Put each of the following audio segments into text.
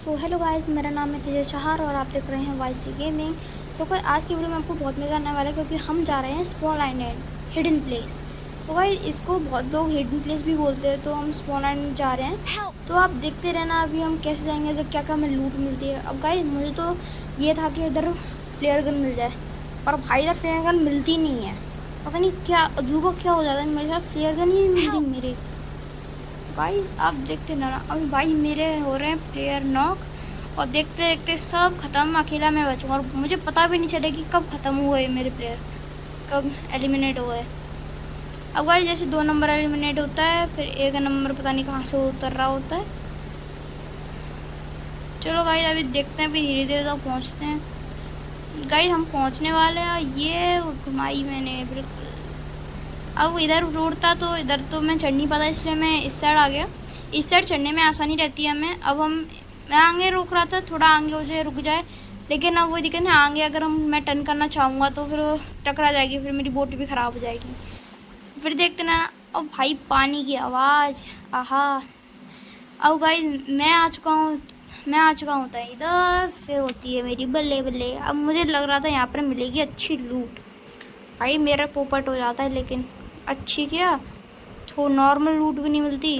So hello guys, मेरा नाम है तेजस चहार और आप देख रहे हैं वाईसी गेमिंग। सो आज की वीडियो में आपको बहुत मज़ा आने वाला है क्योंकि हम जा रहे हैं स्मॉल आइलैंड हिडन प्लेस। तो गाइस इसको बहुत लोग हिडन प्लेस भी बोलते हैं, तो हम स्मॉल आइलैंड जा रहे हैं। तो आप देखते रहना अभी हम कैसे जाएंगे, तो क्या क्या हमें लूट मिलती है। अब गाइस मुझे तो ये था कि इधर फ्लेयर गन मिल जाए, पर भाई इधर फ्लेयर गन मिलती नहीं है। पता नहीं क्या अजूबा क्या हो जाता है, मेरे साथ फ्लेयर गन ही नहीं मिलती मेरे। भाई आप देखते ना, अभी भाई मेरे हो रहे हैं प्लेयर नॉक और देखते देखते सब ख़त्म, अकेला मैं बचूँगा और मुझे पता भी नहीं चलेगी कब ख़त्म हुए मेरे प्लेयर, कब एलिमिनेट हुए। अब भाई जैसे 2 नंबर एलिमिनेट होता है, फिर 1 नंबर पता नहीं कहाँ से उतर रहा होता है। चलो भाई अभी देखते हैं, फिर धीरे धीरे तक पहुँचते हैं। गाइस हम पहुँचने वाले हैं, ये घुमाई मैंने बिल्कुल। अब इधर रोड था तो इधर तो मैं चढ़ नहीं पाता, इसलिए मैं इस साइड आ गया। इस साइड चढ़ने में आसानी रहती है हमें। अब मैं आगे रोक रहा था, थोड़ा आगे हो जाए रुक जाए, लेकिन अब वो दिक्कत है, आगे अगर मैं टर्न करना चाहूँगा तो फिर टकरा जाएगी, फिर मेरी बोट भी ख़राब हो जाएगी। फिर देखते ना, अब भाई पानी की आवाज़, आहा। अब गाइस मैं आ चुका हूँ तो इधर फिर होती है मेरी बल्ले बल्ले। अब मुझे लग रहा था यहाँ पर मिलेगी अच्छी लूट, भाई मेरा पोपट हो जाता है, लेकिन अच्छी क्या, तो नॉर्मल लूट भी नहीं मिलती।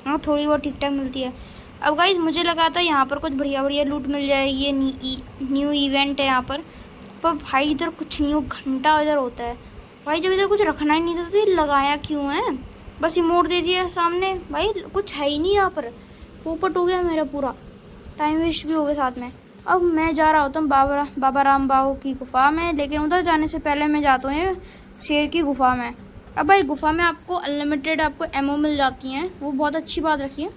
हाँ थोड़ी बहुत ठीक ठाक मिलती है। अब गाइस मुझे लगा था यहाँ पर कुछ बढ़िया बढ़िया लूट मिल जाएगी, ये न्यू इवेंट है यहाँ पर भाई इधर कुछ नहीं हो, घंटा इधर होता है। भाई जब इधर कुछ रखना ही नहीं था तो ये लगाया क्यों है, बस ये मोड़ दे दिया सामने, भाई कुछ है ही नहीं यहाँ पर। पोपट हो गया मेरा पूरा, टाइम वेस्ट भी हो गया साथ में। अब मैं जा रहा होता हूँ बाबा राम बाबू की गुफा में, लेकिन उधर जाने से पहले मैं जाता हूँ शेर की गुफा में। अब भाई गुफा में आपको अनलिमिटेड आपको एमओ मिल जाती हैं, वो बहुत अच्छी बात रखी है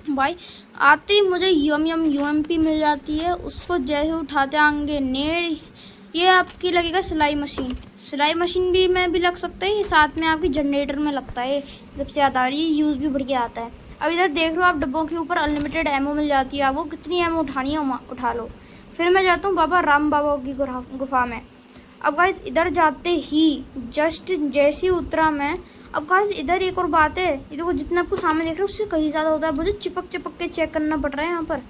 भाई। आते ही मुझे यूएमपी मिल जाती है, उसको जैसे उठाते आएंगे नेड़, ये आपकी लगेगा सिलाई मशीन भी में भी लग सकता है, ये साथ में आपकी जनरेटर में लगता है। जब से आता है ये यूज़ भी बढ़िया आता है। अब इधर देख लो आप, डब्बों के ऊपर अनलिमिटेड एमओ मिल जाती है, आपको कितनी एमओ उठानी है उठा लो। फिर मैं जाता हूँ बाबा राम बाबा की गुफा में। अब गाइस इधर जाते ही जस्ट जैसे ही उतरा मैं, अब गाइस इधर एक और बात है, ये देखो जितना आपको सामने देख रहे हो उससे कहीं ज़्यादा होता है, मुझे चिपक के चेक करना पड़ रहा है। यहाँ पर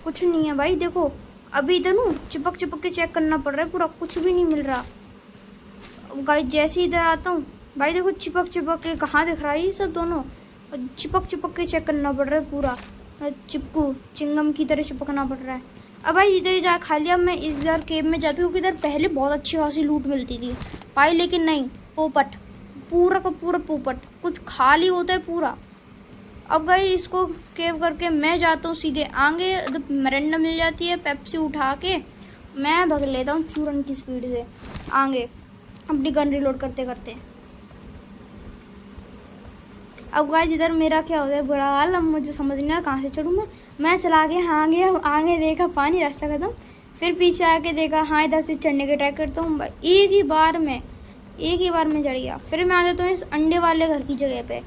कुछ नहीं है भाई, देखो अभी इधर ना चिपक के चेक करना पड़ रहा है, पूरा कुछ भी नहीं मिल रहा। अब गाइस जैसे ही इधर आता हूँ भाई देखो चिपक के कहाँ दिख रहा है ये सब दोनों, चिपक के चेक करना पड़ रहा है, पूरा चिपकू चिंगम की तरह चिपकना पड़ रहा है। अब भाई इधर जा खाली, अब मैं इधर केव में जाती हूँ, क्योंकि इधर पहले बहुत अच्छी खासी लूट मिलती थी भाई, लेकिन नहीं, पोपट पूरा का पूरा पोपट, कुछ खाली होता है पूरा। अब भाई इसको केव करके मैं जाता हूँ सीधे आगे, मरंडा मिल जाती है, पेप्सी उठा के मैं भग लेता हूँ चूरन की स्पीड से आगे अपनी गन रिलोड करते करते। अब गाइस इधर मेरा क्या होता है बुरा हाल, अब मुझे समझ नहीं आ रहा कहाँ से चढ़ूँ मैं चला गया आगे देखा पानी, रास्ता खत्म, फिर पीछे आके देखा हाँ इधर से चढ़ने की ट्राई करता हूँ, एक ही बार में चढ़ गया। फिर मैं आ जाता हूँ इस अंडे वाले घर की जगह पे।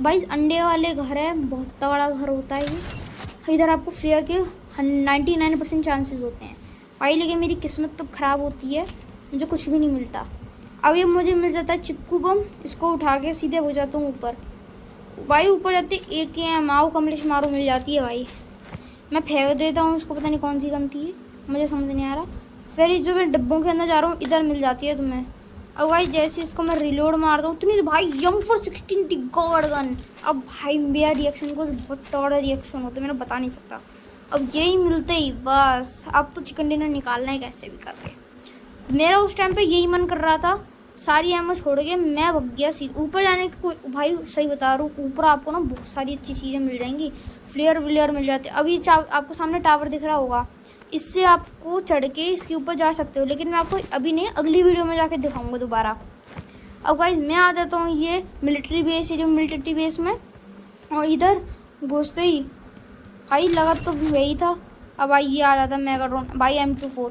भाई अंडे वाले घर है, बहुत बड़ा घर होता है ये, इधर आपको फ्लेयर के 99% चांसेस होते हैं भाई, लेकिन मेरी किस्मत तो ख़राब होती है, मुझे कुछ भी नहीं मिलता। अब ये मुझे मिल जाता है चिपकू बम, इसको उठा के सीधे हो जाता हूँ ऊपर। भाई ऊपर जाते एक माओ कमलेश मारो मिल जाती है भाई, मैं फेंक देता हूँ उसको, पता नहीं कौन सी गन थी ये, मुझे समझ नहीं आ रहा। फिर जो मैं डब्बों के अंदर जा रहा हूँ इधर मिल जाती है तुम्हें। अब भाई जैसे इसको मैं रिलोड मारता हूँ उतनी, भाई M416 थी गॉड गन। अब भाई मेरा रिएक्शन को बहुत तगड़ा रिएक्शन होता है, मैंने बता नहीं सकता। अब यही मिलते ही बस अब तो चिकन डिनर निकालना है कैसे भी करके। मेरा उस टाइम पे यही मन कर रहा था, सारी एमओ छोड़ के मैं भग गया सीधे ऊपर जाने की। भाई सही बता रहा हूँ, ऊपर आपको ना बहुत सारी अच्छी चीज़ें मिल जाएंगी, फ्लेयर व्लेयर मिल जाते हैं। अभी आपको सामने टावर दिख रहा होगा, इससे आपको चढ़ के इसके ऊपर जा सकते हो, लेकिन मैं आपको अभी नहीं अगली वीडियो में जाके दिखाऊंगा दोबारा। अब गाइस मैं आ जाता हूँ ये मिलिट्री बेस में, और इधर घुसते ही भाई लगा तो यही था। अब भाई ये आ जाता मैं कर रहा हूँ भाई M24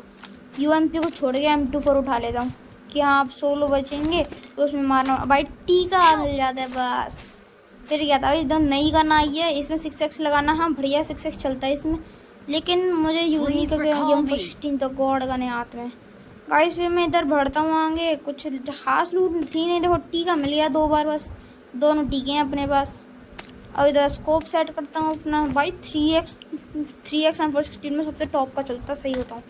यूएमपी को छोड़ के M24 उठा लेता हूँ कि हाँ आप सोलो बचेंगे तो उसमें मारना भाई, टीका मिल जाता है बस। फिर क्या था एकदम नई गन आई है, इसमें 6x लगाना, हाँ बढ़िया 6x चलता है इसमें, लेकिन मुझे यूज नहीं करके M416 तो गॉड गन है हाथ में। गाइस फिर मैं इधर बढ़ता हूँ आगे, कुछ खास लूट थी नहीं, देखो टीका मिल गया 2 बार, बस दोनों टीके हैं अपने पास। और इधर स्कोप सेट करता हूँ अपना भाई 3x M416 में सबसे टॉप का चलता, सही बताऊँ।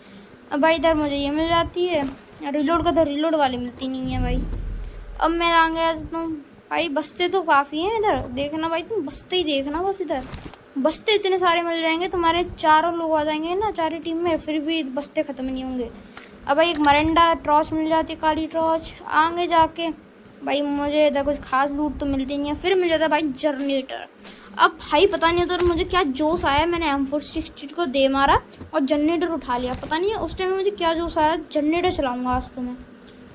अब भाई इधर मुझे ये मिल जाती है, रिलोड का तो रिलोड वाली मिलती नहीं है भाई। अब मैं आगे आ जाता हूँ भाई, बस्ते तो काफ़ी हैं इधर, देखना भाई तुम बस्ते ही देखना बस। इधर बस्ते इतने सारे मिल जाएंगे, तुम्हारे चारों लोग आ जाएंगे ना, चारों टीम में, फिर भी बस्ते ख़त्म नहीं होंगे। अब भाई एक मरंडा टॉर्च मिल जाती है, काली टॉर्च। आगे जाके भाई मुझे इधर कुछ खास लूट तो मिलती नहीं है। फिर मिल जाता है भाई जनरेटर। अब भाई पता नहीं उधर मुझे क्या जोश आया, मैंने M416 को दे मारा और जनरेटर उठा लिया। पता नहीं है उस टाइम में मुझे क्या जोश आया, जनरेटर चलाऊँगा आज तो मैं,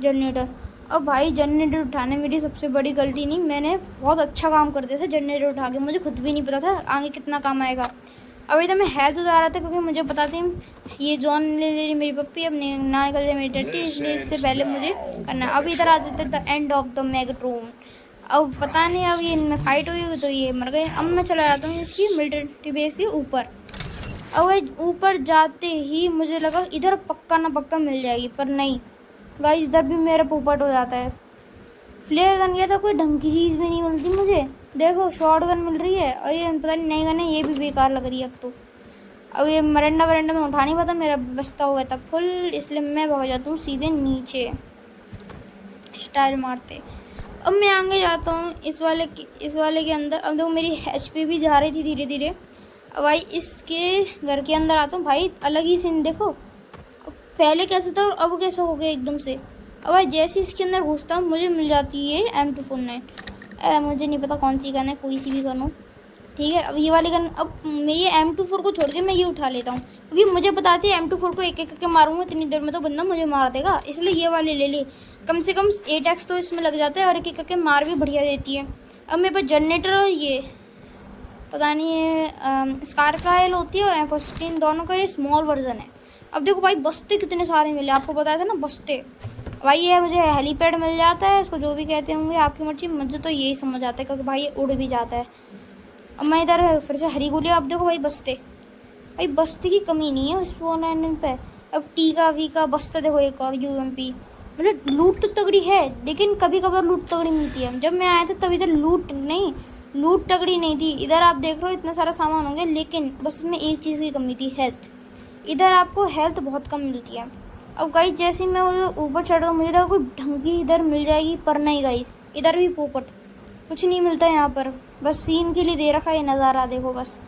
जनरेटर। अब भाई जनरेटर उठाने मेरी सबसे बड़ी गलती नहीं, मैंने बहुत अच्छा काम कर दिया था जनरेटर उठा के, मुझे खुद भी नहीं पता था आगे कितना काम आएगा। अभी तो मैं हेल्थ उतार रहा था क्योंकि मुझे पता थी ये जॉन ले ले मेरी पप्पी, अब ना निकल जाए मेरी टट्टी, इसलिए इससे पहले मुझे करना। अब इधर आ जाते द एंड ऑफ द मैगट्रोन। अब पता नहीं अब ये इनमें फाइट हुई तो ये मर गए। अब मैं चला जाता हूँ इसकी मिलिट्री बेस के ऊपर। अब ऊपर जाते ही मुझे लगा इधर पक्का ना पक्का मिल जाएगी, पर नहीं गाइस, इधर भी मेरा पोपट हो जाता है। फ्लेयर गन गया था, कोई ढंग की चीज़ भी नहीं मिलती मुझे। देखो शॉर्ट गन मिल रही है और ये पता नहीं नई गन है, ये भी बेकार लग रही है अब तो। अब ये मरंडा में उठा नहीं पाता, मेरा बस्ता हो गया था फुल, इसलिए मैं भाग जाता हूँ सीधे नीचे स्टाइल मारते। अब मैं आगे जाता हूँ इस वाले के अंदर। अब देखो मेरी HP भी जा रही थी धीरे धीरे। अब भाई इसके घर के अंदर आता हूँ, भाई अलग ही सीन देखो, पहले कैसे था और अब कैसे हो गया एकदम से। अब भाई जैसे इसके अंदर घुसता हूँ मुझे मिल जाती है M249। मुझे नहीं पता कौन सी गन है, कोई सी भी गन हो, ठीक है। अब ये वाली गन, अब मैं ये M24 को छोड़ के मैं ये उठा लेता हूँ क्योंकि मुझे पता थी M24 को एक एक करके मारूंगा इतनी देर में तो बंदा मुझे मार देगा, इसलिए ये वाली ले ली। कम से कम 8x तो इसमें लग जाता है और एक एक करके मार भी बढ़िया देती है। अब मेरे पास जनरेटर और ये पता नहीं है स्कार का एल होती है और M416 दोनों का ये स्मॉल वर्जन है। अब देखो भाई बस्ते कितने सारे मिले, आपको बताया था ना बस्ते। भाई ये मुझे हेलीपैड मिल जाता है, इसको जो भी कहते होंगे आपकी मर्जी, मुझे तो यही समझ आता है क्योंकि भाई ये उड़ भी जाता है। अब मैं इधर फिर से हरी गोलियाँ। अब देखो भाई बस्ते, भाई बस्ते की कमी नहीं है उस 499 पे। अब टीका वीका बस्ता देखो, एक और UMP, मतलब लूट तो तगड़ी है लेकिन कभी कभार लूट तगड़ी मिलती है। जब मैं आया था तब इधर लूट तगड़ी नहीं थी। इधर आप देख रहे हो इतना सारा सामान होंगे लेकिन बस इसमें एक चीज़ की कमी थी, हेल्थ। इधर आपको हेल्थ बहुत कम मिलती है। अब गाइस जैसे ही मैं उधर ऊपर चढ़ रहा हूँ मुझे लगा कोई ढंग की इधर मिल जाएगी, पर नहीं गाइस, इधर भी पोपट, कुछ नहीं मिलता यहाँ पर, बस सीन के लिए दे रखा है नज़ारा देखो बस।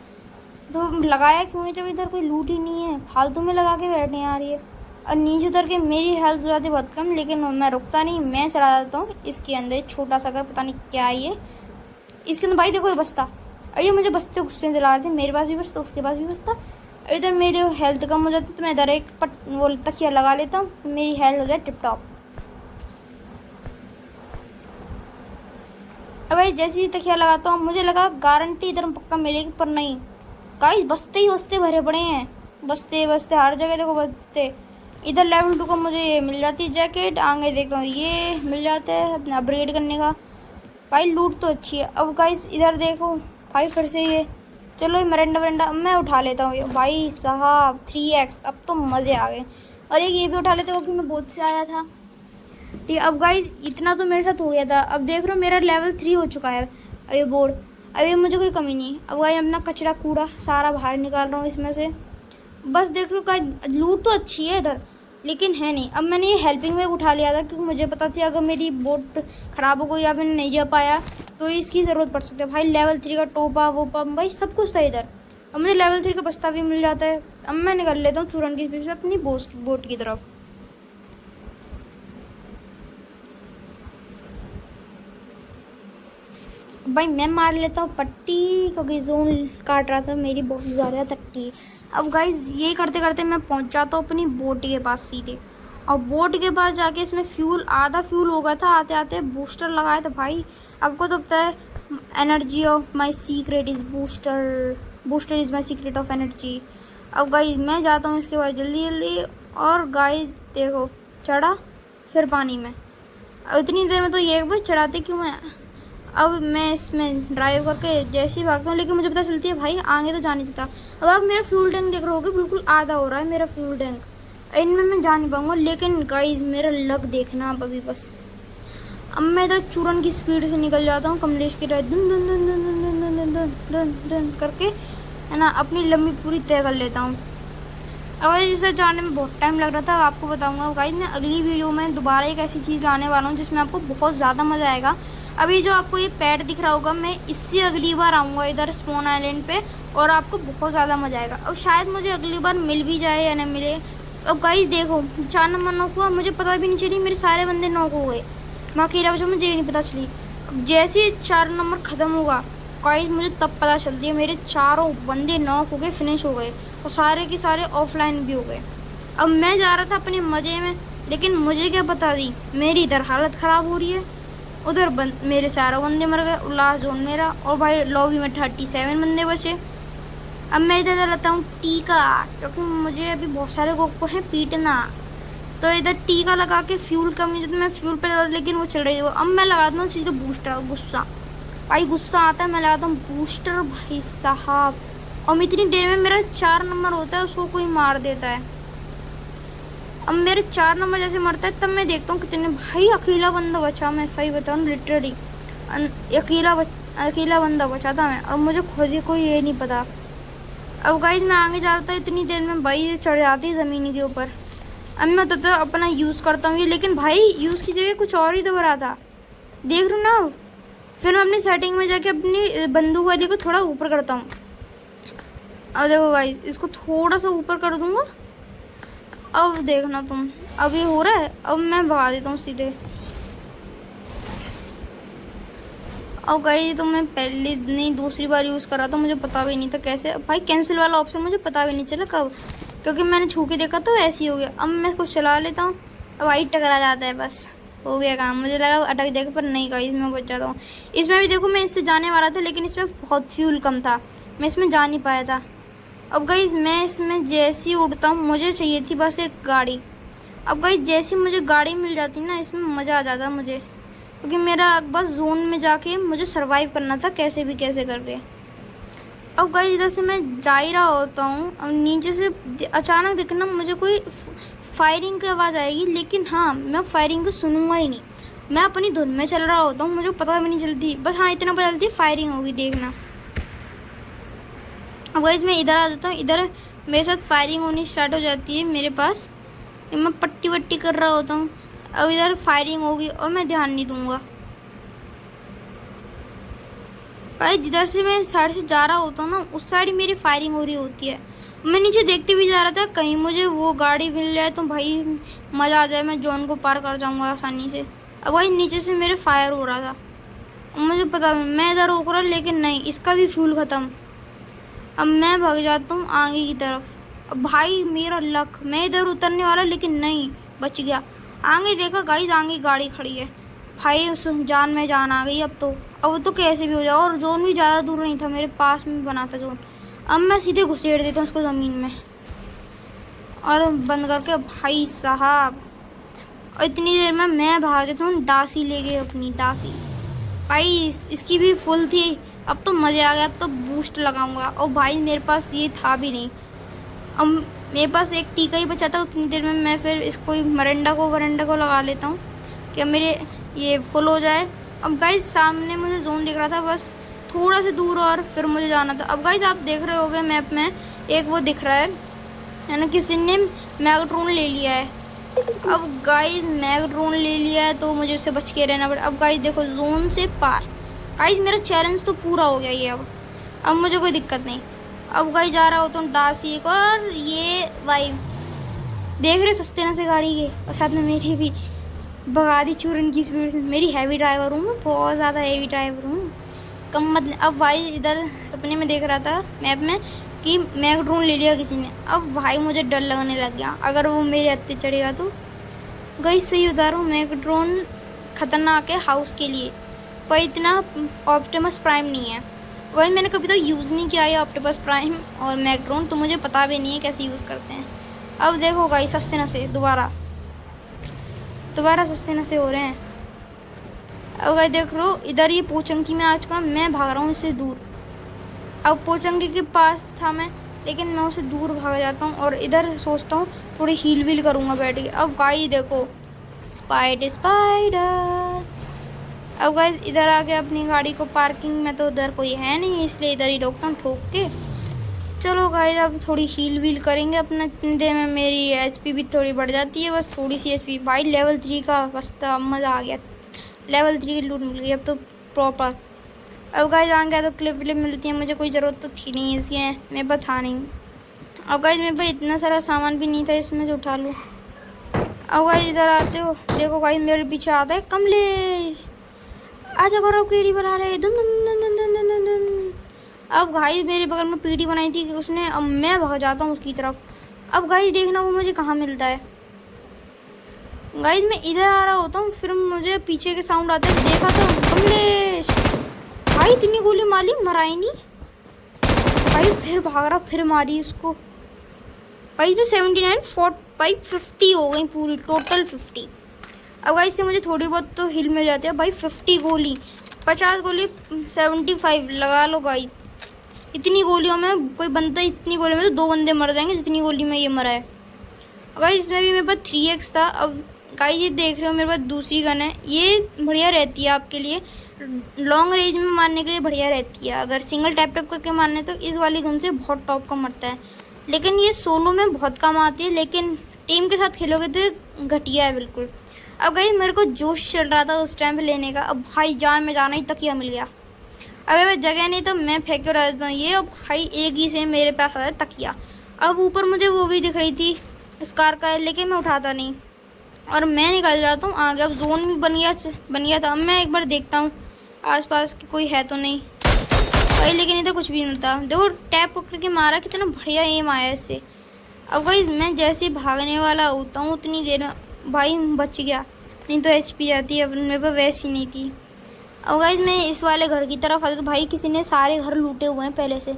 तो लगाया क्यों है जब इधर कोई लूट ही नहीं है, फालतू में लगा के बैठने आ रही है। और नीचे उतर के मेरी हेल्थ हो जाती है बहुत कम, लेकिन मैं रुकता नहीं, मैं चला जाता हूँ इसके अंदर। छोटा सा घर, पता नहीं क्या है ये, इसके अंदर भाई देखो ये बस्ता, अरे मुझे बस्ते गुस्से दिला रहे थे, मेरे पास भी बस्ता उसके पास भी बस्ता। इधर मेरी हेल्थ कम हो जाती है तो मैं इधर एक वो तकिया लगा लेता हूँ, मेरी हेल्थ हो जाए टिप टॉप। अब भाई जैसे ही तकिया लगाता हूँ मुझे लगा गारंटी इधर पक्का मिलेगी, पर नहीं गाइस, बस्ते ही बस्ते भरे पड़े हैं, बस्ते हर जगह देखो बस्ते। इधर लेवल 2 का मुझे मिल जाती है जैकेट, आगे देखता हूँ ये मिल जाता है अपने अपग्रेड करने का। भाई लूट तो अच्छी है। अब गाइस इधर देखो भाई फिर से ये, चलो ये मरंडा मैं उठा लेता हूँ भाई साहब 3x, अब तो मज़े आ गए। और एक ये भी उठा लेते हो कि मैं बोट से आया था, ठीक है। अब गाइस इतना तो मेरे साथ हो गया था। अब देख रहे हो मेरा लेवल 3 हो चुका है अब ये बोर्ड, अभी मुझे कोई कमी नहीं। अब गाइस अपना कचरा कूड़ा सारा बाहर निकाल रहा हूँ इसमें से, बस देख रहे हो गाइस लूट तो अच्छी है इधर लेकिन है नहीं। अब मैंने ये हेल्पिंग बैग उठा लिया था क्योंकि मुझे पता थी अगर मेरी बोट ख़राब हो गई या मैंने नहीं जा पाया तो इसकी ज़रूरत पड़ सकती है। भाई लेवल 3 का टोपा वो पम भाई सब कुछ था इधर। अब मुझे लेवल 3 का बस्ता भी मिल जाता है। अब मैं निकल लेता हूँ चूरन की स्पीड से अपनी बोट की तरफ। भाई मैं मार लेता हूँ पट्टी क्योंकि जोन काट रहा था मेरी बहुत ज़्यादा टट्टी। अब गाइस ये करते करते मैं पहुँच जाता हूँ अपनी बोट के पास सीधे, और बोट के पास जाके इसमें आधा फ्यूल हो गया था आते आते, बूस्टर लगाया था भाई। आपको तो पता है energy of my secret is booster is my secret of energy. अब गाइस मैं जाता हूँ इसके बाद जल्दी और गाइस देखो चढ़ा फिर पानी में। अब इतनी देर में तो ये बस चढ़ाते क्यों है। अब मैं इसमें ड्राइव करके जैसे ही भागता हूँ लेकिन मुझे पता चलती है भाई आगे तो जा नहीं सकता। अब आप मेरा फ्यूल टैंक देख रहे होगे बिल्कुल आधा हो रहा है मेरा फ्यूल टैंक, इनमें मैं जा नहीं पाऊँगा। लेकिन गाइस मेरा लक देखना आप अभी बस, अब मैं इधर चूरन की स्पीड से निकल जाता हूँ कमलेश की तरह, दन दन दन दन दन दन दन दन दन दन करके, है ना, अपनी लंबी पूरी तय कर लेता हूँ। अब इसे जाने में बहुत टाइम लग रहा था, आपको बताऊंगा गाइस मैं अगली वीडियो में दोबारा एक ऐसी चीज़ लाने वाला हूँ जिसमें आपको बहुत ज़्यादा मज़ा आएगा। अभी जो आपको ये पैड दिख रहा होगा, मैं इससे अगली बार आऊँगा इधर स्पॉन आइलैंड पे, और आपको बहुत ज़्यादा मज़ा आएगा। अब शायद मुझे अगली बार मिल भी जाए या न मिले। अब गाइस देखो 4 नंबर नॉक हुआ, मुझे पता भी नहीं चली मेरे सारे बंदे नॉक हो गए, मैं अकेला बचा, मुझे ये नहीं पता चली। अब जैसे ही 4 नंबर ख़त्म होगा गाइस, मुझे तब पता चलती है मेरे चारों बंदे नॉक हो गए, फिनिश हो गए, और सारे के सारे ऑफलाइन भी हो गए। अब मैं जा रहा था अपने मज़े में, लेकिन मुझे क्या पता थी मेरी इधर हालत ख़राब हो रही है, उधर मेरे चारों बंदे मर गए, लास्ट जोन मेरा, और भाई लॉबी में 37 बंदे बचे। अब मैं इधर लगाता हूँ टीका, क्योंकि मुझे अभी बहुत सारे को है पीटना, तो इधर टीका लगा के फ्यूल कमी तो मैं फ्यूल पे, लेकिन वो चल रही है। अब मैं लगाता हूँ सीधे बूस्टर, गुस्सा भाई गुस्सा आता है, मैं लगाता हूँ बूस्टर भाई साहब, और इतनी देर में मेरा 4 नंबर होता है, उसको कोई मार देता है। अब मेरे 4 नंबर जैसे मरता है तब मैं देखता हूँ कितने, भाई अकेला बंदा बचा, मैं सही बताऊँ लिटरली अकेला बंदा बचा था मैं, और मुझे खुद ही कोई ये नहीं पता। अब गाइस मैं आगे जा रहा था, इतनी देर में भाई चढ़ जाती है ज़मीन के ऊपर। अब मैं तो अपना यूज़ करता हूँ ये, लेकिन भाई यूज़ की जगह कुछ और ही तो भरा था, देख रहे हो ना। फिर मैं अपनी सेटिंग में जाके अपनी बंदूक वाली को थोड़ा ऊपर करता हूँ। अब देखो भाई इसको थोड़ा सा ऊपर कर दूँगा, अब देखना तुम, अब ये हो रहा है, अब मैं भगा देता हूँ सीधे। अब गई तो मैं पहली नहीं दूसरी बार यूज़ कर रहा था, मुझे पता भी नहीं था कैसे, भाई कैंसिल वाला ऑप्शन मुझे पता भी नहीं चला कब, क्योंकि मैंने छू के देखा तो ऐसे ही हो गया। अब मैं कुछ चला लेता हूँ, अब भाई टकरा जाता है, बस हो गया काम, मुझे लगा अटक जाएगा पर नहीं गाइस मैं बच जाता हूँ। इसमें भी देखो मैं इससे जाने वाला था, लेकिन इसमें बहुत फ्यूल कम था, मैं इसमें जा नहीं पाया था। अब गाइस मैं इसमें जैसे ही उड़ता हूँ, मुझे चाहिए थी बस एक गाड़ी। अब गाइस जैसे मुझे गाड़ी मिल जाती ना, इसमें मज़ा आ जाता मुझे, क्योंकि मेरा बस जोन में जाके मुझे सरवाइव करना था कैसे भी कैसे करके। अब गाइस इधर से मैं जा ही रहा होता हूँ, अब नीचे से अचानक दिखना मुझे कोई फायरिंग की आवाज़ आएगी, लेकिन हाँ मैं फायरिंग को सुनूंगा ही नहीं, मैं अपनी धुन में चल रहा होता हूँ, मुझे पता भी नहीं चलती, बस हाँ इतना पता चलती है फायरिंग होगी, देखना। अब गाइस मैं इधर आ जाता हूँ, इधर मेरे साथ फायरिंग होनी स्टार्ट हो जाती है मेरे पास, मैं पट्टी वट्टी कर रहा होता हूँ। अब इधर फायरिंग होगी और मैं ध्यान नहीं दूंगा। भाई जिधर से मैं साइड से जा रहा होता हूँ ना, उस साइड मेरी फायरिंग हो रही होती है, मैं नीचे देखते भी जा रहा था कहीं मुझे वो गाड़ी मिल जाए तो भाई मज़ा आ जाए, मैं जोन को पार कर जाऊँगा आसानी से। अब भाई नीचे से मेरे फायर हो रहा था, मुझे पता मैं इधर रोक रहा, लेकिन नहीं इसका भी फ्यूल ख़त्म। अब मैं भाग जाता हूँ आगे की तरफ। अब भाई मेरा लक, मैं इधर उतरने वाला लेकिन नहीं, बच गया। आगे देखा गाइस, आगे गाड़ी खड़ी है, भाई उस जान में जान आ गई। अब तो कैसे भी हो जाए, और जोन भी ज़्यादा दूर नहीं था, मेरे पास में बना था जोन। अब मैं सीधे घुसेड़ देता हूँ उसको ज़मीन में और बंद करके, भाई साहब। और इतनी देर में मैं भाग जाता हूँ, डासी ले गई अपनी डासी, भाई इसकी भी फुल थी। अब तो मज़े आ गया, अब तो बूस्ट लगाऊंगा। और भाई मेरे पास ये था भी नहीं, अब मेरे पास एक टीका ही बचा था। उतनी देर में मैं फिर इसको वरंडा को लगा लेता हूँ कि मेरे ये फुल हो जाए। अब गाइस सामने मुझे जोन दिख रहा था, बस थोड़ा सा दूर और फिर मुझे जाना था। अब गाइस आप देख रहे होगे मैप में एक वो दिख रहा है ना, किसी ने मैगट्रॉन ले लिया है। अब गाइस मैगट्रॉन ले लिया है तो मुझे उससे बच के रहना पड़ा। अब गाइस देखो जोन से पार, गाइस मेरा चैलेंज तो पूरा हो गया ये। अब मुझे कोई दिक्कत नहीं। अब गाइस जा रहा होता हूँ डासी को, और ये भाई देख रहे सस्ते ना से गाड़ी के, और साथ में मेरी भी भगा दी चूरन की स्पीड से। मेरी हैवी ड्राइवर हूँ मैं, बहुत ज़्यादा हैवी ड्राइवर हूँ, कम मत। अब भाई इधर सपने में देख रहा था मैप में कि मैगट्रॉन ले लिया किसी ने। अब भाई मुझे डर लगने लग गया, अगर वो मेरे हत्थे चढ़ेगा तो। गाइस सही बता रहा हूँ, मैगट्रॉन खतरनाक है हाउस के लिए, पर इतना ऑप्टिमस प्राइम नहीं है। वही मैंने कभी तो यूज़ नहीं किया है ऑप्टिमस प्राइम और मैगट्रॉन, तो मुझे पता भी नहीं है कैसे यूज़ करते हैं। अब देखो गाइस सस्ते नशे दोबारा सस्ते नशे हो रहे हैं। अब गाइस देख लो इधर ये पोचंकी में आ चुका, मैं भाग रहा हूँ इससे दूर। अब पोचंकी के पास था मैं, लेकिन मैं उससे दूर भाग जाता हूँ और इधर सोचता हूँ थोड़ी हील वील करूँगा बैठ के। अब गाइस देखो स्पाइडर अब गाइस इधर आके अपनी गाड़ी को पार्किंग में, तो उधर कोई है नहीं इसलिए इधर ही रोकता हूँ ठोक के। चलो गाइस अब थोड़ी हील वील करेंगे अपना, इतनी देर में मेरी एचपी भी थोड़ी बढ़ जाती है, बस थोड़ी सी एचपी। भाई लेवल 3 का बस्ता, मज़ा आ गया, लेवल 3 की लूट मिल गई अब तो प्रॉपर। अब गाइस आ गया तो क्लिप विलिप मिलती है, मुझे कोई ज़रूरत तो थी नहीं इसकी, मेरे पास था नहीं। अब गाइस मेरे पास इतना सारा सामान भी नहीं था इसमें जो उठा लूँ। अब गाइस इधर आते हो, देखो गाइस मेरे पीछे आता है कमलेश, आजा करो पीढ़ी बना रहे धुन धुन धुन धुन धुन धुन धुन धुन। अब गाइस मेरे बगल में पीढ़ी बनाई थी उसने, अब मैं भाग जाता हूँ उसकी तरफ। अब गाइस देखना वो मुझे कहाँ मिलता है। गाइस मैं इधर आ रहा होता हूँ, फिर मुझे पीछे के साउंड आते हैं, देखा तो कमलेश। भाई इतनी गोली मारी, मरा ही नहीं भाई, फिर भाग रहा, फिर मारी उसको। भाई इसमें 79 भाई 50 हो गई पूरी, टोटल 50। अब गाइस से मुझे थोड़ी बहुत तो हिल मिल जाती है भाई। 50 गोली, 50 गोली 75 लगा लो गाइस। इतनी गोलियों में कोई बंदा, इतनी गोली में तो 2 बंदे मर जाएंगे जितनी गोली में ये मरा है। गाइस इसमें भी मेरे पास 3x था। अब गाइस ये देख रहे हो मेरे पास दूसरी गन है, ये बढ़िया रहती है आपके लिए, लॉन्ग रेंज में मारने के लिए बढ़िया रहती है। अगर सिंगल टैप टैप करके मारने तो इस वाली गन से बहुत टॉप का मरता है, लेकिन ये सोलो में बहुत कम आती है, लेकिन टीम के साथ खेलोगे तो घटिया है बिल्कुल। अब गाइस मेरे को जोश चल रहा था उस टाइम पे लेने का, अब भाई जान में जाना ही तकिया मिल गया। अब मैं जगह नहीं तो मैं फेंक के उड़ा देता हूँ ये, और भाई एक ही से मेरे पास आता है तकिया। अब ऊपर मुझे वो भी दिख रही थी स्कार का, लेकिन मैं उठाता नहीं और मैं निकल जाता हूँ आगे। अब जोन भी बन गया था। अब मैं एक बार देखता हूँ आसपास कि कोई है तो नहीं भाई, लेकिन इधर कुछ भी नहीं था। देखो टैप पकड़ के मारा, कितना बढ़िया एम आया इससे। अब गाइस मैं जैसे ही भागने वाला होता हूँ उतनी देर भाई बच गया, नहीं तो एचपी जाती है, अब मेरे पास वैसी नहीं थी। अब गाइस मैं इस वाले घर की तरफ आता तो भाई किसी ने सारे घर लूटे हुए हैं पहले से।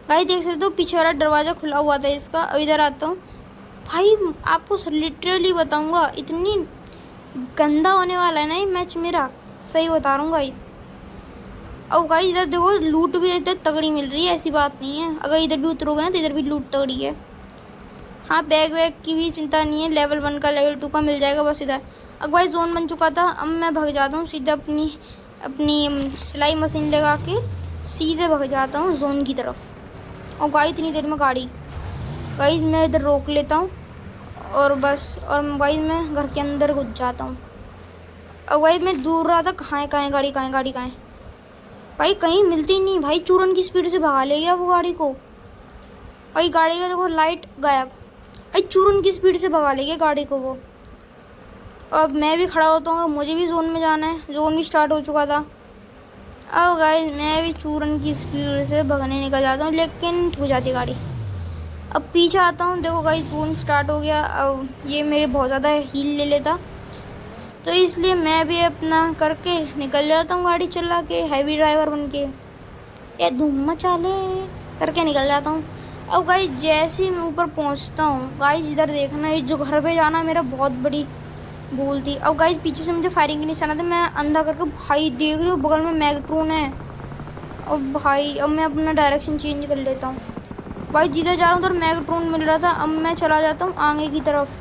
गाइस देख सकते हो पीछे वाला दरवाज़ा खुला हुआ था इसका। अब इधर आता हूँ भाई, आपको लिटरली बताऊँगा इतनी गंदा होने वाला है ना ये मैच मेरा, सही बता रहा हूँ गाइस। अब गाइस इधर देखो लूट भी इधर तगड़ी मिल रही है, ऐसी बात नहीं है। अगर इधर भी उतरोगे ना तो इधर भी लूट तगड़ी है। हाँ बैग वैग की भी चिंता नहीं है, लेवल 1 का लेवल 2 का मिल जाएगा बस इधर। अब भाई जोन बन चुका था, अब मैं भाग जाता हूँ सीधा अपनी सिलाई मशीन लगा के सीधे भाग जाता हूँ जोन की तरफ। और गाइस इतनी देर में गाड़ी, गाइस मैं इधर रोक लेता हूँ और बस, और गाइस मैं घर के अंदर घुस जाता हूँ। अब गाइस मैं दूर रहा था, कहाँ है गाड़ी, कहाँ है गाड़ी, कहाँ है भाई, कहीं मिलती नहीं भाई। चूरन की स्पीड से भगा ले गया वो गाड़ी को भाई, गाड़ी का देखो लाइट गायब भाई, चूरन की स्पीड से भगा ले गया गाड़ी को वो। अब मैं भी खड़ा होता हूँ, मुझे भी जोन में जाना है, जोन भी स्टार्ट हो चुका था। अब गाइस मैं भी चूरन की स्पीड से भगने निकल जाता हूँ, लेकिन ठुक जाती गाड़ी। अब पीछे आता हूँ, देखो गाइस जोन स्टार्ट हो गया। अब ये मेरे बहुत ज़्यादा हील ले लेता, तो इसलिए मैं भी अपना करके निकल जाता हूँ गाड़ी चला के, हैवी ड्राइवर बन के, ये धूम मचा ले करके निकल जाता हूँ। अब गाइस जैसे ही मैं ऊपर पहुँचता हूँ गाइस, इधर देखना, ये जो घर पे जाना मेरा बहुत बड़ी भूल थी। अब गाइस पीछे से मुझे फायरिंग के निशाना था, मैं अंधा करके भाई देख रही हूँ बगल में मैगट्रोन है। अब भाई अब मैं अपना डायरेक्शन चेंज कर लेता हूँ भाई, जिधर जा रहा हूँ उधर मैगट्रोन मिल रहा था। अब मैं चला जाता हूँ आगे की तरफ।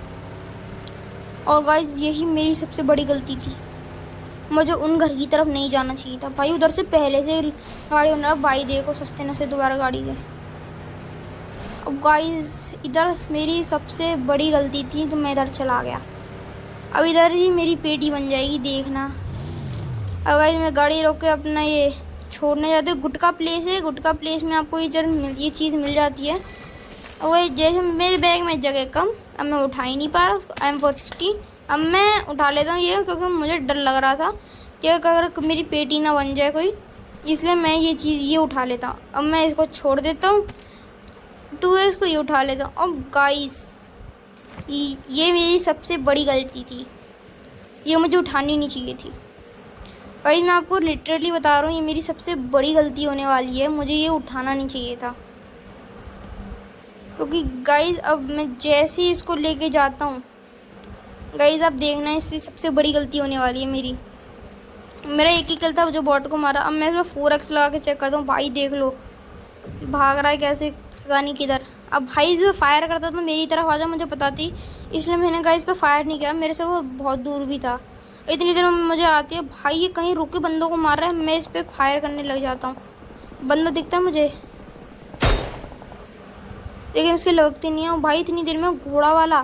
और गाइस यही मेरी सबसे बड़ी गलती थी, मुझे उन घर की तरफ नहीं जाना चाहिए था भाई, उधर से पहले से गाड़ी होना। भाई देखो सस्ते न से दोबारा गाड़ी गए। अब गाइस इधर मेरी सबसे बड़ी गलती थी, तो मैं इधर चला गया। अब इधर ही मेरी पेटी बन जाएगी देखना। अब गाइस मैं गाड़ी रोक के अपना ये छोड़ने जाते, गुटका प्लेस है, गुटका प्लेस में आपको ये चीज़ मिल जाती है। और जैसे मेरे बैग में जगह कम, अब मैं उठा ही नहीं पा रहा उसको, M416। अब मैं उठा लेता हूँ ये, क्योंकि मुझे डर लग रहा था कि अगर मेरी पेटी ना बन जाए कोई, इसलिए मैं ये चीज़ ये उठा लेता हूँ। अब मैं इसको छोड़ देता हूँ, 2x को ये उठा लेता हूँ। अब गाइस ये मेरी सबसे बड़ी गलती थी, ये मुझे उठानी नहीं चाहिए थी गाइस, मैं आपको लिटरली बता रहा हूँ, ये मेरी सबसे बड़ी गलती होने वाली है, मुझे ये उठाना नहीं चाहिए था। क्योंकि गाइस अब मैं जैसे ही इसको लेके जाता हूँ गाइस, आप देखना इससे सबसे बड़ी गलती होने वाली है मेरी। मेरा एक ही किल था जो बॉट को मारा। अब मैं इसमें 4x लगा के चेक करता हूँ, भाई देख लो भाग रहा है कैसे, पता नहीं किधर। अब भाई जो फायर करता था मेरी तरफ आ जा, मुझे पता थी, इसलिए मैंने गाइस पे फायर नहीं किया, मेरे से वो बहुत दूर भी था। इतनी देर में मुझे आती है, भाई ये कहीं रुक के बंदों को मार रहा है, मैं इस पर फायर करने लग जाता हूँ। बंदा दिखता है मुझे लेकिन उसकी लगती नहीं है। भाई इतनी देर में घोड़ा वाला,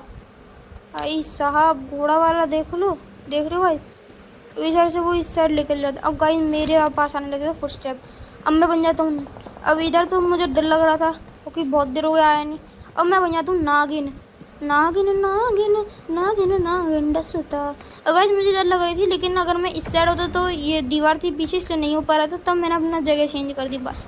भाई साहब घोड़ा वाला देख लो, देख रहे हो भाई, इस साइड से वो इस साइड निकल जाता है। अब गाइस मेरे पास आने लगे फुट स्टेप, अब मैं बन जाता हूँ। अब इधर तो मुझे डर लग रहा था क्योंकि बहुत देर हो गया आया नहीं। अब मैं बन जाता हूँ नागिन नागिन नागिन नागिन नागिन डसता। अगर मुझे डर लग रही थी, लेकिन अगर मैं इस साइड होता तो ये दीवार थी पीछे, इसलिए नहीं हो पा रहा था, तब मैंने अपना जगह चेंज कर दी बस।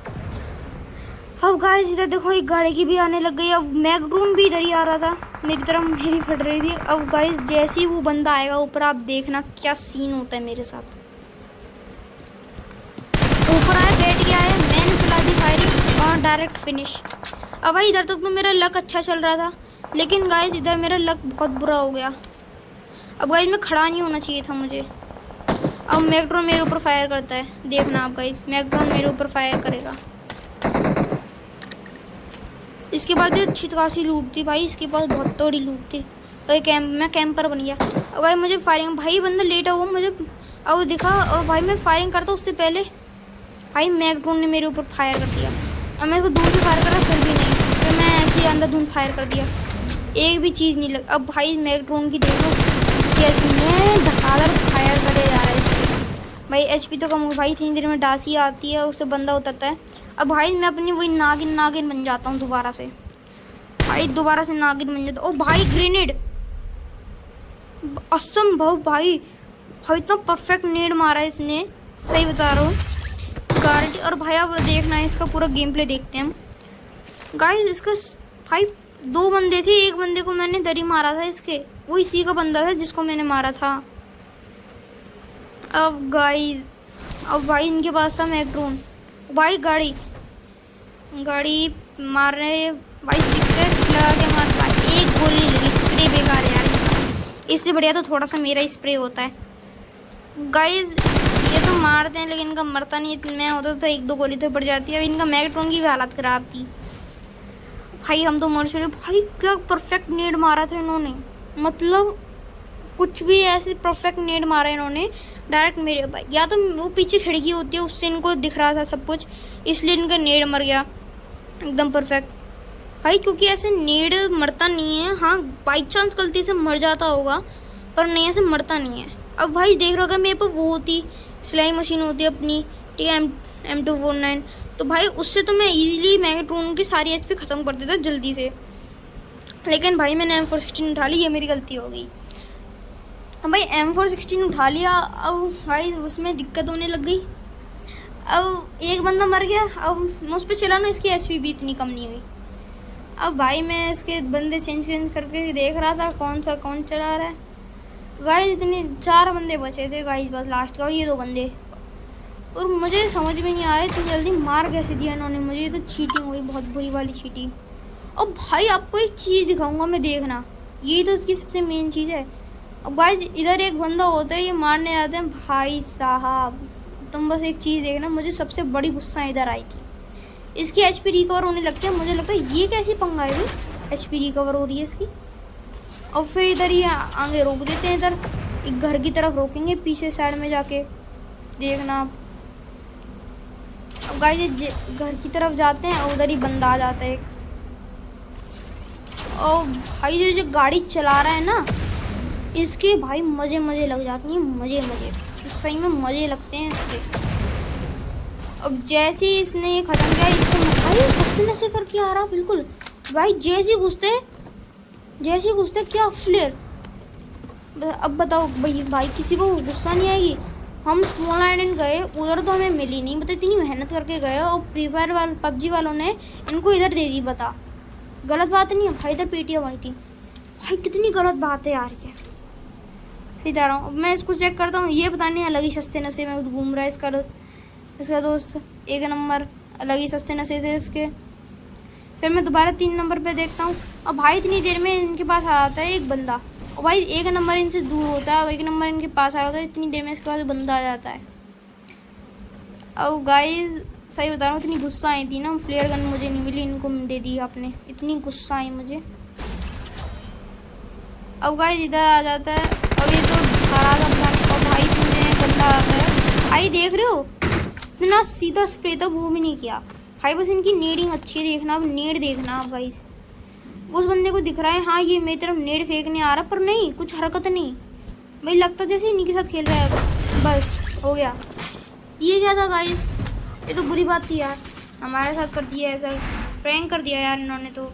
अब गाइस इधर देखो एक गाड़ी की भी आने लग गई। अब मैकडून भी इधर ही आ रहा था मेरी तरफ, मेरी फट रही थी। अब गाइस जैसे ही वो बंदा आएगा ऊपर, आप देखना क्या सीन होता है मेरे साथ। ऊपर आया, बैठ गया है, मैंने चला दी फायरिंग और डायरेक्ट फिनिश। अब भाई इधर तक तो मेरा लक अच्छा चल रहा था, लेकिन गाइस इधर मेरा लक बहुत बुरा हो गया। अब गाइस मैं खड़ा नहीं होना चाहिए था मुझे। अब मैकडून मेरे ऊपर फायर करता है, देखना आप गाइस, मैकडून मेरे ऊपर फायर करेगा। इसके बाद भी अच्छी खासी लूट थी भाई, इसके पास बहुत तगड़ी लूट थी। तो मैं कैंपर बन गया। और भाई मुझे फायरिंग, भाई बंदा लेटा हुआ मुझे अब दिखा, और भाई मैं फायरिंग करता उससे पहले भाई मैकडून ने मेरे ऊपर फायर कर दिया। और मैं उसको दूर से फायर करा फिर भी नहीं, फिर मैं ऐसे ही अंधाधुंध फायर कर दिया, एक भी चीज़ नहीं लग। अब भाई मैकडून की देखो मैं धकाधड़ फायर करे जा रहा है इसके। भाई एचपी तो कम हो भाई, 3 देर में डासी आती है, उससे बंदा उतरता है। अब भाई मैं अपनी वही नागिन बन जाता हूँ दोबारा से, भाई दोबारा से नागिन बन जाता हूँ। ओ भाई ग्रेनेड असंभव भाई, भाई इतना परफेक्ट नेड मारा है इसने, सही बता रहा हूँ गारंटी। और भाई अब देखना है इसका पूरा गेम प्ले देखते हैं हम गाइस। इसका भाई 2 बंदे थे, एक बंदे को मैंने दरी मारा था इसके, वो इसी का बंदा था जिसको मैंने मारा था। अब गाइस अब भाई इनके पास था मैकडून, भाई गाड़ी मार रहे भाई, 6x लगा के मार पाए, एक गोली लगी, स्प्रे बेकार है यार, इससे बढ़िया तो थोड़ा सा मेरा स्प्रे होता है गाइस। ये तो मारते हैं लेकिन इनका मरता नहीं, मैं होता तो 1-2 गोली तो पड़ जाती है। अब इनका मैकडून की भी हालत ख़राब थी भाई, हम तो मर चुके भाई। क्या परफेक्ट नेड मारा था इन्होंने, मतलब कुछ भी ऐसे परफेक्ट नेड मारा इन्होंने डायरेक्ट मेरे भाई। या तो वो पीछे खिड़की होती है उससे इनको दिख रहा था सब कुछ, इसलिए इनका नेड मर गया एकदम परफेक्ट भाई, क्योंकि ऐसे नेड मरता नहीं है। हाँ बाई चांस गलती से मर जाता होगा, पर नहीं ऐसे मरता नहीं है। अब भाई देख रहा, अगर मेरे पर वो होती सिलाई मशीन होती अपनी, ठीक है, M249, तो भाई उससे तो मैं इजीली मैकडून की सारी एचपी ख़त्म कर देता जल्दी से। लेकिन भाई मैंने M416 उठा ली, ये मेरी गलती हो गई। अब भाई M416 उठा लिया, अब भाई उसमें दिक्कत होने लग गई। अब एक बंदा मर गया, अब मैं उस पर चला ना, इसकी एचपी भी इतनी कम नहीं हुई। अब भाई मैं इसके बंदे चेंज करके देख रहा था कौन चला रहा है गाइस। इतने 4 बंदे बचे थे गाइस बस लास्ट का, और ये 2 बंदे, और मुझे समझ में नहीं आ रहा इतनी जल्दी मार कैसे दिया इन्होंने मुझे। ये तो चीटिंग हुई, बहुत बुरी वाली चीटिंग। और भाई आपको एक चीज़ दिखाऊंगा मैं, देखना, यही तो उसकी सबसे मेन चीज़ है। अब गाइस इधर एक बंदा होता है, ये मारने आते हैं भाई साहब, तुम बस एक चीज़ देखना, मुझे सबसे बड़ी गुस्सा इधर आई थी, इसकी एचपी रिकवर होने लगती है। मुझे लगता है ये कैसी पंगा है भाई, एचपी रिकवर हो रही है इसकी। और फिर इधर ये आगे रोक देते हैं, इधर एक घर की तरफ रोकेंगे पीछे साइड में जाके, देखना आप। अब गाइस घर की तरफ जाते हैं और उधर ही बंदा आ जाता है एक। और भाई जो गाड़ी चला रहा है ना, इसके भाई मज़े लग जाती हैं, मज़े सही में मज़े लगते हैं इसके। अब जैसे ही इसने ये ख़त्म किया, इसको भाई सस्पेंस से करके आ रहा बिल्कुल भाई, जैसे ही घुसते क्या फ्लेयर। अब बताओ भाई किसी को गुस्सा नहीं आएगी। हम स्मॉल आइलैंड गए, उधर तो हमें मिली नहीं, बता इतनी मेहनत करके गए, और फ्री फायर वाले PUBG वालों ने इनको इधर दे दी, बता गलत बात नहीं है भाई। इधर पीटियाँ बनी थी भाई, कितनी गलत बात है यार ये, सही जा रहा हूँ। मैं इसको चेक करता हूँ, ये पता नहीं अलग ही सस्ते नशे में घूम रहा है इसका दोस्त, 1 नंबर, अलग ही सस्ते नशे थे इसके। फिर मैं दोबारा 3 नंबर पे देखता हूँ, और भाई इतनी देर में इनके पास आ जाता है एक बंदा, और भाई 1 नंबर इनसे दूर होता है और 1 नंबर इनके पास आ रहा होता है, इतनी देर में इसके पास बंदा आ जाता है। अब गाइस सही बता रहा हूँ, इतनी गुस्सा आई थी ना, फ्लेयर गन मुझे नहीं मिली, इनको दे दी आपने, इतनी गुस्सा आई मुझे। अब गाइस इधर आ जाता है, और ये तो खड़ा था बंदा आ गया। आई देख रहे हो, इतना सीधा स्प्रे था वो भी नहीं किया भाई। बस इनकी नेडिंग अच्छी है, देखना अब नेड देखना आप गाइस। उस बंदे को दिख रहा है हाँ ये मेरी तरफ नेड फेंकने आ रहा, पर नहीं कुछ हरकत नहीं भाई, लगता जैसे इन्हीं के साथ खेल रहा है। बस हो गया। ये क्या था गाइस, ये तो बुरी बात थी यार, हमारे साथ कर दिया ऐसा, प्रैंक कर दिया यार इन्होंने तो।